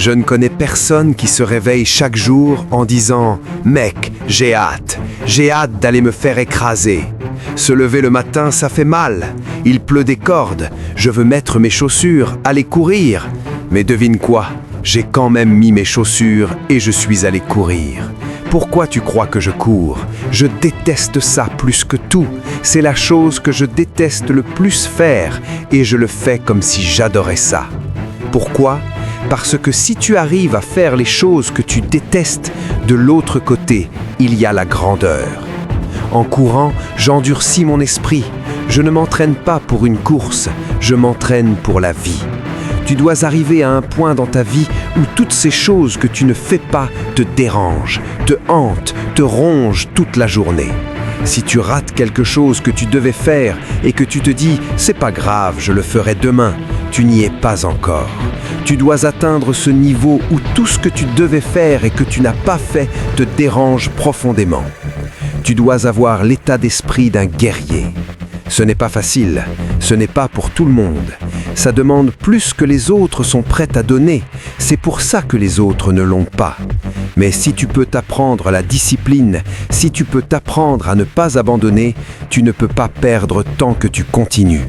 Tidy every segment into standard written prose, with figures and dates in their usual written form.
Je ne connais personne qui se réveille chaque jour en disant « Mec, j'ai hâte d'aller me faire écraser. Se lever le matin, ça fait mal. Il pleut des cordes. Je veux mettre mes chaussures, aller courir. Mais devine quoi? J'ai quand même mis mes chaussures et je suis allé courir. Pourquoi tu crois que je cours? Je déteste ça plus que tout. C'est la chose que je déteste le plus faire et je le fais comme si j'adorais ça. Pourquoi? Parce que si tu arrives à faire les choses que tu détestes, de l'autre côté, il y a la grandeur. En courant, j'endurcis mon esprit. Je ne m'entraîne pas pour une course, je m'entraîne pour la vie. Tu dois arriver à un point dans ta vie où toutes ces choses que tu ne fais pas te dérangent, te hantent, te rongent toute la journée. Si tu rates quelque chose que tu devais faire et que tu te dis « c'est pas grave, je le ferai demain », tu n'y es pas encore. Tu dois atteindre ce niveau où tout ce que tu devais faire et que tu n'as pas fait te dérange profondément. Tu dois avoir l'état d'esprit d'un guerrier. Ce n'est pas facile, ce n'est pas pour tout le monde. Ça demande plus que les autres sont prêts à donner. C'est pour ça que les autres ne l'ont pas. Mais si tu peux t'apprendre la discipline, si tu peux t'apprendre à ne pas abandonner, tu ne peux pas perdre tant que tu continues.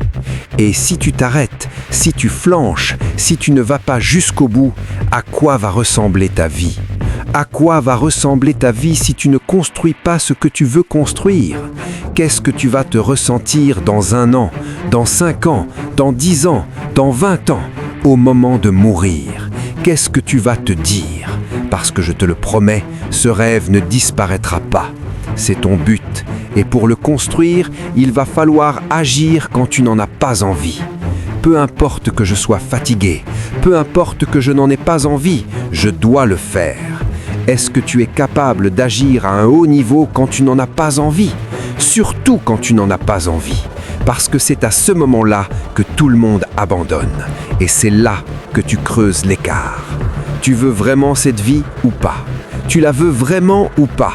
Et si tu t'arrêtes, si tu flanches, si tu ne vas pas jusqu'au bout, à quoi va ressembler ta vie ? À quoi va ressembler ta vie si tu ne construis pas ce que tu veux construire? Qu'est-ce que tu vas te ressentir dans 1 an, dans 5 ans, dans 10 ans, dans 20 ans, au moment de mourir? Qu'est-ce que tu vas te dire? Parce que je te le promets, ce rêve ne disparaîtra pas. C'est ton but. Et pour le construire, il va falloir agir quand tu n'en as pas envie. Peu importe que je sois fatigué, peu importe que je n'en ai pas envie, je dois le faire. Est-ce que tu es capable d'agir à un haut niveau quand tu n'en as pas envie? Surtout quand tu n'en as pas envie. Parce que c'est à ce moment-là que tout le monde abandonne. Et c'est là que tu creuses l'écart. Tu veux vraiment cette vie ou pas? Tu la veux vraiment ou pas?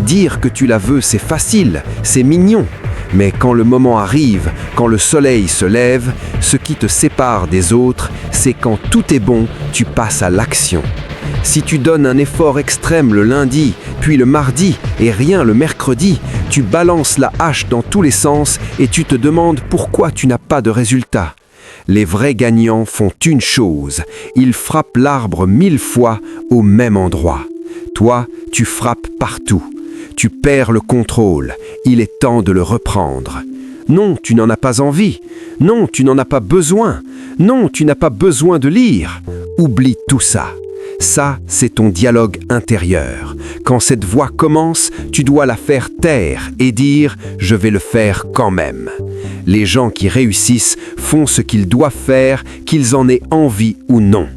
Dire que tu la veux, c'est facile, c'est mignon. Mais quand le moment arrive, quand le soleil se lève, ce qui te sépare des autres, c'est quand tout est bon, tu passes à l'action. Si tu donnes un effort extrême le lundi, puis le mardi et rien le mercredi, tu balances la hache dans tous les sens et tu te demandes pourquoi tu n'as pas de résultat. Les vrais gagnants font une chose, ils frappent l'arbre 1000 fois au même endroit. Toi, tu frappes partout. Tu perds le contrôle, il est temps de le reprendre. Non, tu n'en as pas envie. Non, tu n'en as pas besoin. Non, tu n'as pas besoin de lire. Oublie tout ça. Ça, c'est ton dialogue intérieur. Quand cette voix commence, tu dois la faire taire et dire « je vais le faire quand même ». Les gens qui réussissent font ce qu'ils doivent faire, qu'ils en aient envie ou non.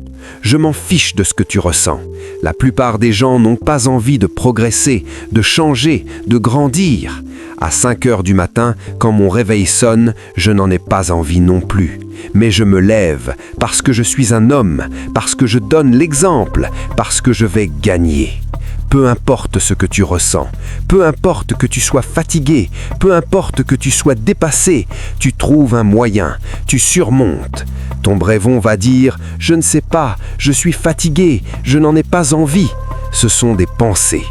Je m'en fiche de ce que tu ressens. La plupart des gens n'ont pas envie de progresser, de changer, de grandir. À 5 heures du matin, quand mon réveil sonne, je n'en ai pas envie non plus. Mais je me lève parce que je suis un homme, parce que je donne l'exemple, parce que je vais gagner. Peu importe ce que tu ressens, peu importe que tu sois fatigué, peu importe que tu sois dépassé, tu trouves un moyen, tu surmontes. Ton brévon va dire « je ne sais pas, je suis fatigué, je n'en ai pas envie ». Ce sont des pensées.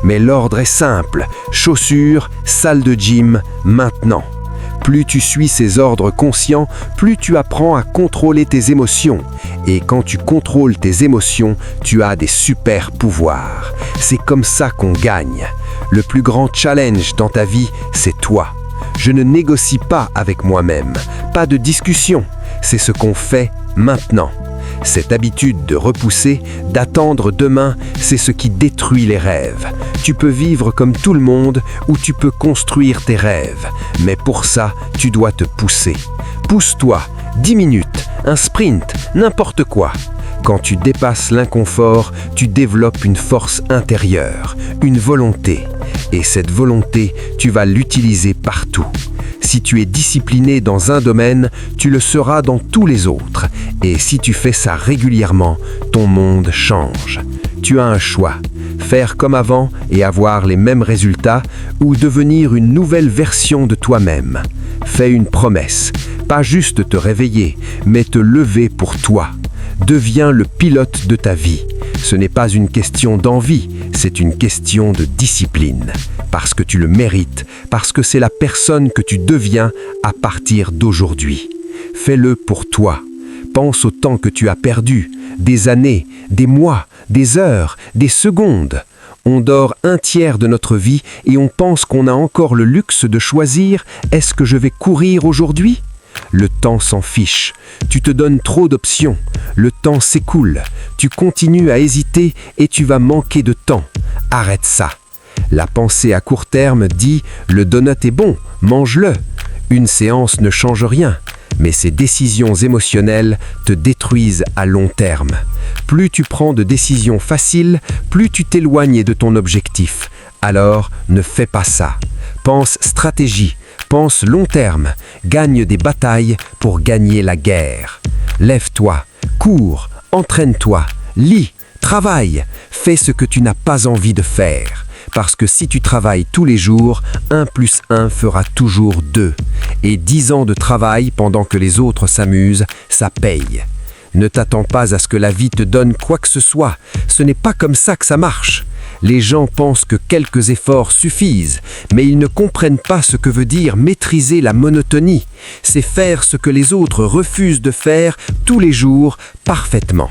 Mais l'ordre est simple, chaussures, salle de gym, maintenant. Plus tu suis ces ordres conscients, plus tu apprends à contrôler tes émotions. Et quand tu contrôles tes émotions, tu as des super pouvoirs. C'est comme ça qu'on gagne. Le plus grand challenge dans ta vie, c'est toi. Je ne négocie pas avec moi-même, pas de discussion. C'est ce qu'on fait maintenant. Cette habitude de repousser, d'attendre demain, c'est ce qui détruit les rêves. Tu peux vivre comme tout le monde ou tu peux construire tes rêves. Mais pour ça, tu dois te pousser. Pousse-toi, 10 minutes, un sprint, n'importe quoi. Quand tu dépasses l'inconfort, tu développes une force intérieure, une volonté. Et cette volonté, tu vas l'utiliser partout. Si tu es discipliné dans un domaine, tu le seras dans tous les autres. Et si tu fais ça régulièrement, ton monde change. Tu as un choix. Faire comme avant et avoir les mêmes résultats ou devenir une nouvelle version de toi-même. Fais une promesse. Pas juste te réveiller, mais te lever pour toi. Deviens le pilote de ta vie. Ce n'est pas une question d'envie, c'est une question de discipline. Parce que tu le mérites, parce que c'est la personne que tu deviens à partir d'aujourd'hui. Fais-le pour toi. Pense au temps que tu as perdu, des années, des mois, des heures, des secondes. On dort un tiers de notre vie et on pense qu'on a encore le luxe de choisir « Est-ce que je vais courir aujourd'hui ?» Le temps s'en fiche. Tu te donnes trop d'options. Le temps s'écoule. Tu continues à hésiter et tu vas manquer de temps. Arrête ça. La pensée à court terme dit « Le donut est bon, mange-le ». Une séance ne change rien. Mais ces décisions émotionnelles te détruisent à long terme. Plus tu prends de décisions faciles, plus tu t'éloignes de ton objectif. Alors, ne fais pas ça. Pense stratégie, pense long terme, gagne des batailles pour gagner la guerre. Lève-toi, cours, entraîne-toi, lis, travaille, fais ce que tu n'as pas envie de faire. Parce que si tu travailles tous les jours, 1 plus 1 fera toujours 2. Et 10 ans de travail pendant que les autres s'amusent, ça paye. Ne t'attends pas à ce que la vie te donne quoi que ce soit. Ce n'est pas comme ça que ça marche. Les gens pensent que quelques efforts suffisent, mais ils ne comprennent pas ce que veut dire maîtriser la monotonie. C'est faire ce que les autres refusent de faire tous les jours parfaitement.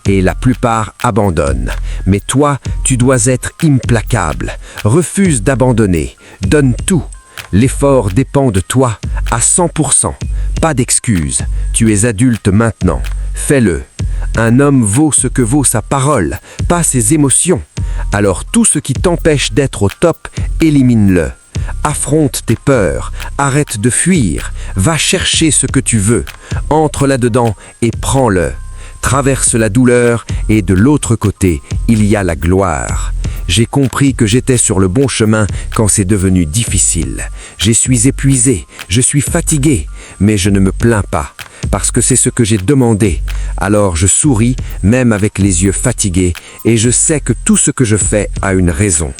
Et la plupart abandonnent. Mais toi, tu dois être implacable. Refuse d'abandonner. Donne tout. L'effort dépend de toi à 100%. Pas d'excuses. Tu es adulte maintenant. Fais-le. Un homme vaut ce que vaut sa parole, pas ses émotions. Alors tout ce qui t'empêche d'être au top, élimine-le. Affronte tes peurs. Arrête de fuir. Va chercher ce que tu veux. Entre là-dedans et prends-le. Traverse la douleur et de l'autre côté, il y a la gloire. J'ai compris que j'étais sur le bon chemin quand c'est devenu difficile. Je suis épuisé, je suis fatigué, mais je ne me plains pas, parce que c'est ce que j'ai demandé. Alors je souris, même avec les yeux fatigués, et je sais que tout ce que je fais a une raison.